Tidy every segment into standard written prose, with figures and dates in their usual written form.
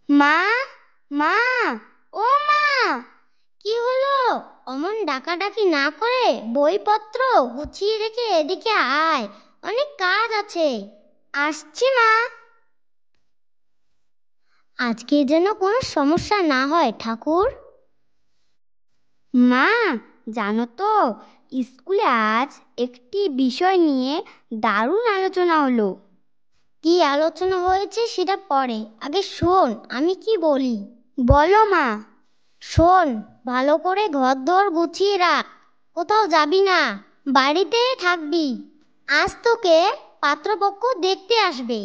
মা, মা, ও মা, কি হলো? অমন ডাকাডাকি না করে বইপত্র গুছিয়ে রেখে এদিকে আয়, অনেক কাজ আছে। আসছি মা। আজকে যেন কোনো সমস্যা না হয় ঠাকুর। মা, জানো তো, স্কুলে আজ একটি বিষয় নিয়ে দারুণ আলোচনা হলো। কি আলোচনা হয়েছে সেটা পরে, আগে শোন আমি কি বলি। বলো মা। শোন, ভালো করে ঘরদোর গুছিয়ে রাখ, কোথাও যাবি না, বাড়িতে থাকবি। আজ তোকে পাত্রপক্ষ দেখতে আসবে,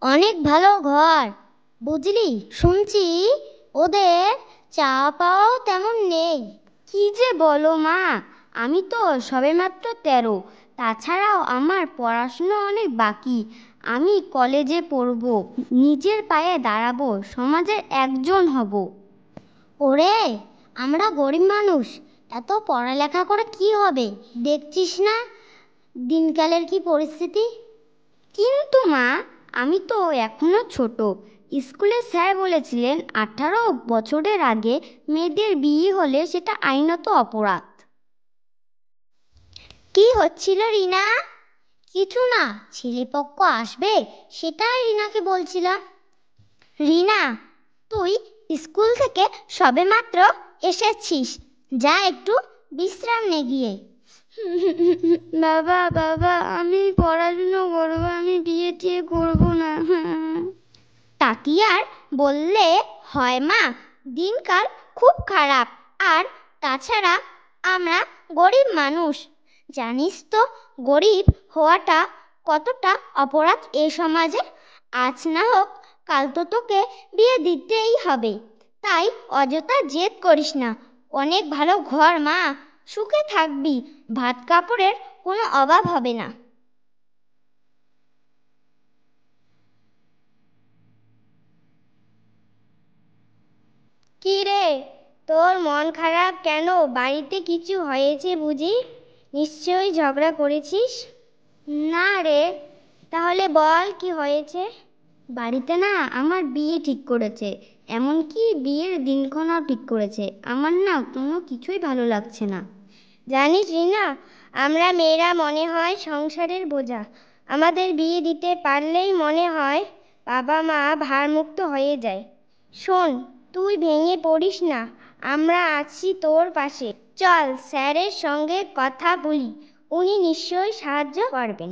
অনেক ভালো ঘর, বুঝলি? শুনছি ওদের চাওয়া পাওয়াও তেমন নেই। কি যে বলো মা, আমি তো সবেমাত্র 13, তাছাড়াও আমার পড়াশোনা অনেক বাকি। আমি কলেজে পড়বো, নিজের পায়ে দাঁড়াবো, সমাজের একজন হব। ওরে, আমরা গরিব মানুষ, এত পড়ালেখা করে কি হবে? দেখছিস না দিনকালের কি পরিস্থিতি। কিন্তু মা, আমি তো এখনো ছোট। স্কুলে স্যার বলেছিলেন 18 বছরের আগে মেয়েদের বিয়ে হলে সেটা আইনত অপরাধ। কি হচ্ছিল রিনা? কিছু না, ছেলেপক্ষ আসবে সেটাই রিনাকে বলছিলাম। রিনা, তুই স্কুল থেকে সবেমাত্র এসেছিস, যা একটু বিশ্রাম নে গিয়ে। বাবা, বাবা, আমি পড়াশুনো করবো, আমি বিয়ে টিয়ে করবো না। তা কি আর বললে হয় মা, দিনকাল খুব খারাপ। আর তাছাড়া আমরা গরিব মানুষ, জানিস তো গরিব হওয়াটা কতটা অপরাধ এই সমাজে। আজ না হোক কাল তো তোকে বিয়ে দিতেই হবে, তাই অযথা জেদ করিস না। অনেক ভালো ঘর মা, সুখে থাকবি, ভাত কাপড়ের কোনো অভাব হবে না। কি রে, তোর মন খারাপ কেন? বাড়িতে কিছু হয়েছে বুঝি? নিশ্চয়ই ঝগড়া করেছিস। না রে, তাহলে বল কি হয়েছে। বাড়িতে না আমার বিয়ে ঠিক করেছে, এমনকি বিয়ের দিনক্ষণও ঠিক করেছে। আমার না কোনো কিছুই ভালো লাগছে না। জানিস রিনা, আমরা মেয়েরা মনে হয় সংসারের বোঝা। আমাদের বিয়ে দিতে পারলেই মনে হয় বাবা মা ভারমুক্ত হয়ে যায়। শোন, তুই ভেঙে পড়িস না, আমরা আছি তোর পাশে। চল স্যারের সঙ্গে কথা বলি, উনি নিশ্চয়ই সাহায্য করবেন।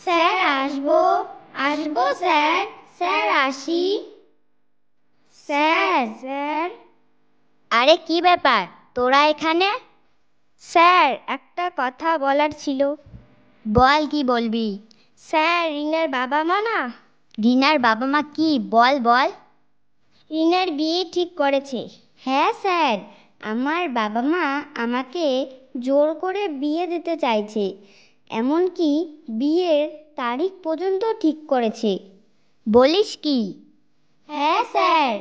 স্যার, আসবো? আসবো স্যার, স্যার আসি। Sir, sir. আরে কি ব্যাপার, তোরা এখানে? স্যার, একটা কথা বলার ছিল। বল, কি বলবি? স্যার, রিনার বাবা মা না। রিনার বাবা মা কি? বল বল। রিনার বিয়ে ঠিক করেছে। হ্যাঁ স্যার, আমার বাবা মা আমাকে জোর করে বিয়ে দিতে চাইছে, এমনকি বিয়ের তারিখ পর্যন্ত ঠিক করেছে। বলিস কি? হ্যাঁ স্যার।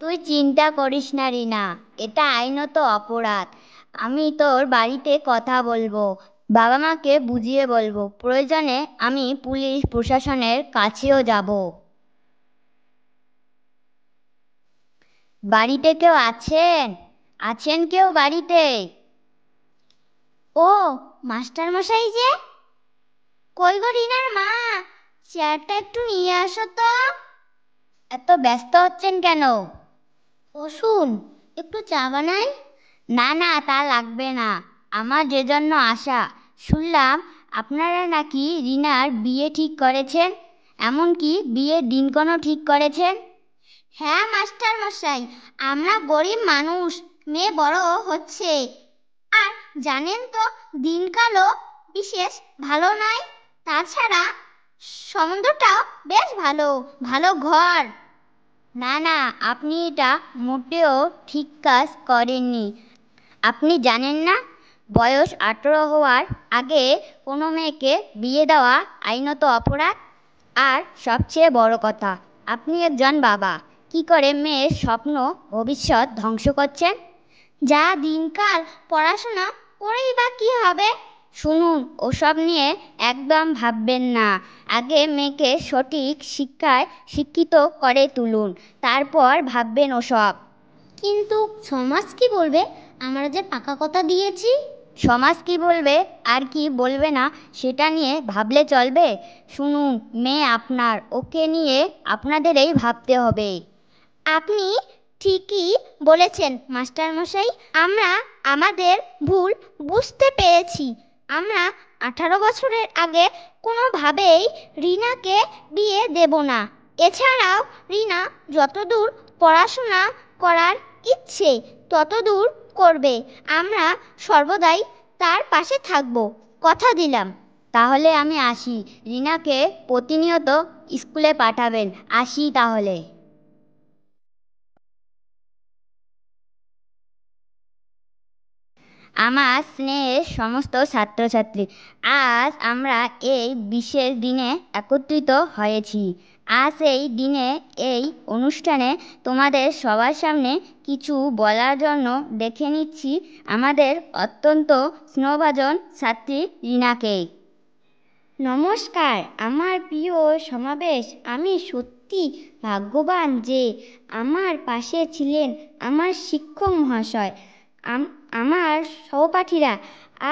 তুই চিন্তা করিস না রিনা, এটা আইনত অপরাধ। আমি তোর বাড়িতে কথা বলবো, বাবা মাকে বুঝিয়ে বলবো, প্রয়োজনে আমি পুলিশ প্রশাসনের কাছেও যাব। বাড়িতে কেউ আছেন? আছেন কেউ বাড়িতে? ও, মাস্টার মশাই যে। কই গো রিনার মা, চেয়ারটা একটু নিয়ে আসো তো। এত ব্যস্ত হচ্ছেন কেন? বসুন, একটু চা বানাই। না না, তা লাগবে না, আমার যে জন্য আসা। শুনলাম আপনারা নাকি রিনার বিয়ে ঠিক করেছেন, এমনকি বিয়ের দিনক্ষণও ঠিক করেছেন। হ্যাঁ মাস্টার মশাই, আমরা গরিব মানুষ, মেয়ে বড় হচ্ছে, আর জানেন তো দিনকালও বিশেষ ভালো নয়। তাছাড়া সম্বন্ধটাও বেশ ভালো, ভালো ঘর। না না, আপনি এটা মোটেও ঠিক কাজ করেননি। আপনি জানেন না, বয়স 18 হওয়ার আগে কোনো মেয়েকে বিয়ে দেওয়া আইনত অপরাধ। আর সবচেয়ে বড় কথা, আপনি একজন বাবা, কি করে মেয়ের স্বপ্ন ভবিষ্যৎ ধ্বংস করছেন? যা দিনকাল, পড়াশোনা করেই বা কি হবে? শুনুন, ওসব নিয়ে একদম ভাববেন না। আগে মেয়েকে সঠিক শিক্ষায় শিক্ষিত করে তুলুন, তারপর ভাববেন ওসব। কিন্তু সমাজ কি বলবে? আমরা যে পাকা কথা দিয়েছি। সমাজ কি বলবে আর কি বলবে না সেটা নিয়ে ভাবলে চলবে? শুনুন, মেয়ে আপনার, ওকে নিয়ে আপনাদেরই ভাবতে হবে। আপনি ঠিকই বলেছেন মাস্টারমশাই। আমরা আমাদের ভুল বুঝতে পেরেছি। আমরা 18 বছরের আগে কোনোভাবেই রিনাকে বিয়ে দেব না। এছাড়াও রিনা যতদূর পড়াশোনা করার ইচ্ছে ততদূর করবে। আমরা সর্বদাই তার পাশে থাকব, কথা দিলাম। তাহলে আমি আসি। রিনাকে প্রতিনিয়ত স্কুলে পাঠাবেন। আসি তাহলে। আমার স্নেহের সমস্ত ছাত্রছাত্রী, আজ আমরা এই বিশেষ দিনে একত্রিত হয়েছি। আজ এই দিনে এই অনুষ্ঠানে তোমাদের সবার সামনে কিছু বলার জন্য ডেকে নিচ্ছি আমাদের অত্যন্ত স্নেহভাজন ছাত্রী রিনাকে। নমস্কার আমার প্রিয় সমাবেশ। আমি সত্যি ভাগ্যবান যে আমার পাশে ছিলেন আমার শিক্ষক মহাশয়, আমার সহপাঠীরা,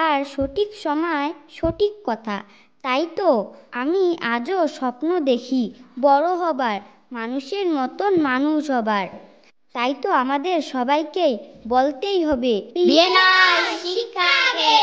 আর সঠিক সময় সঠিক কথা। তাই তো আমি আজও স্বপ্ন দেখি বড় হবার, মানুষের মতন মানুষ হবার। তাই তো আমাদের সবাইকে বলতেই হবে, বিয়ে নয় শিক্ষা আগে।